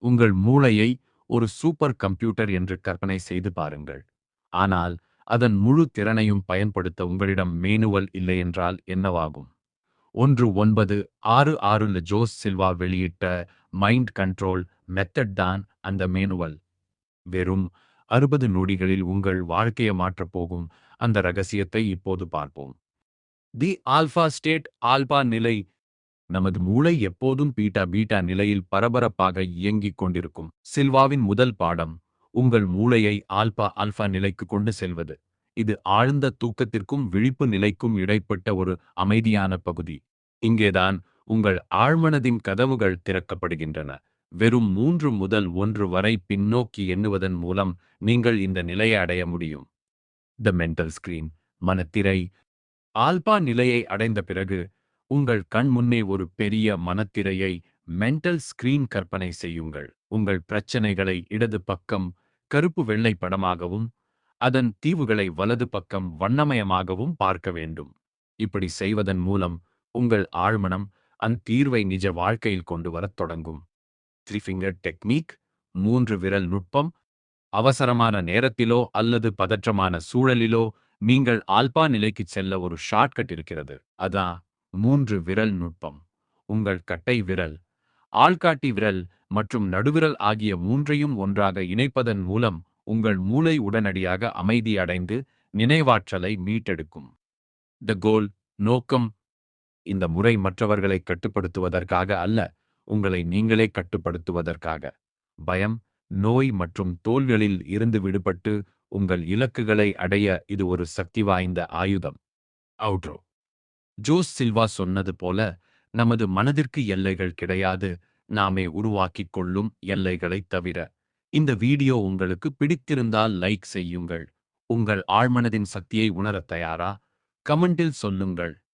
உங்கள் மூளையை ஒரு சூப்பர் கம்ப்யூட்டர் என்று கற்பனை செய்து பாருங்கள். ஆனால் அதன் முழு திறனையும் பயன்படுத்த உங்களிடம் மேனுவல் இல்லையென்றால் என்னவாகும்? 1966 ஜோஸ் சில்வா வெளியிட்ட மைண்ட் கண்ட்ரோல் மெத்தட் தான் அந்த மேனுவல். வெறும் 60 நொடிகளில் உங்கள் வாழ்க்கையை மாற்றப் போகும் அந்த ரகசியத்தை இப்போது பார்ப்போம். தி ஆல்பா ஸ்டேட், ஆல்பா நிலை. நமது மூளை எப்போதும் பீட்டா பீட்டா நிலையில் பரபரப்பாக இயங்கிக் கொண்டிருக்கும். சில்வாவின் முதல் பாடம், உங்கள் மூளையை ஆல்பா ஆல்பா நிலைக்கு கொண்டு செல்வது. இது ஆழ்ந்த தூக்கத்திற்கும் விழிப்பு நிலைக்கும் இடைப்பட்ட ஒரு அமைதியான பகுதி. இங்கேதான் உங்கள் ஆழ்மனதின் கதவுகள் திறக்கப்படுகின்றன. வெறும் 3 முதல் 1 வரை பின்னோக்கி எண்ணுவதன் மூலம் நீங்கள் இந்த நிலையை அடைய முடியும். த மென்டல் ஸ்கிரீன், மனத்திரை. ஆல்பா நிலையை அடைந்த பிறகு உங்கள் கண் முன்னே ஒரு பெரிய மனத்திரையை, மென்டல் ஸ்கிரீன் கற்பனை செய்யுங்கள். உங்கள் பிரச்சனைகளை இடது பக்கம் கருப்பு வெள்ளை படமாகவும் அதன் தீவுகளை வலது பக்கம் வண்ணமயமாகவும் பார்க்க வேண்டும். இப்படி செய்வதன் மூலம் உங்கள் ஆழ்மனம் அந்த தீர்வை நிஜ வாழ்க்கையில் கொண்டு வரத் தொடங்கும். 3 ஃபிங்கர் டெக்னிக், 3 விரல் நுட்பம். அவசரமான நேரத்திலோ அல்லது பதற்றமான சூழலிலோ நீங்கள் ஆல்பா நிலைக்கு செல்ல ஒரு ஷார்ட்கட் இருக்கிறது. அதான் 3 விரல் நுட்பம். உங்கள் கட்டை விரல், ஆள்காட்டி விரல் மற்றும் நடுவிரல் ஆகிய மூன்றையும் ஒன்றாக இணைப்பதன் மூலம் உங்கள் மூளை உடனடியாக அமைதி அடைந்து நினைவாற்றலை மீட்டெடுக்கும். த கோல், நோக்கம். இந்த முறை மற்றவர்களை கட்டுப்படுத்துவதற்காக அல்ல, உங்களை நீங்களே கட்டுப்படுத்துவதற்காக. பயம், நோய் மற்றும் தோல்விகளில் இருந்து விடுபட்டு உங்கள் இலக்குகளை அடைய இது ஒரு சக்தி வாய்ந்த ஆயுதம். அவுட்ரோ. ஜோஸ் சில்வா சொன்னது போல, நமது மனதிற்கு எல்லைகள் கிடையாது, நாமே உருவாக்கிக் கொள்ளும் எல்லைகளைத் தவிர. இந்த வீடியோ உங்களுக்கு பிடித்திருந்தால் லைக் செய்யுங்கள். உங்கள் ஆழ்மனதின் சக்தியை உணரத் தயாரா? கமெண்டில் சொல்லுங்கள்.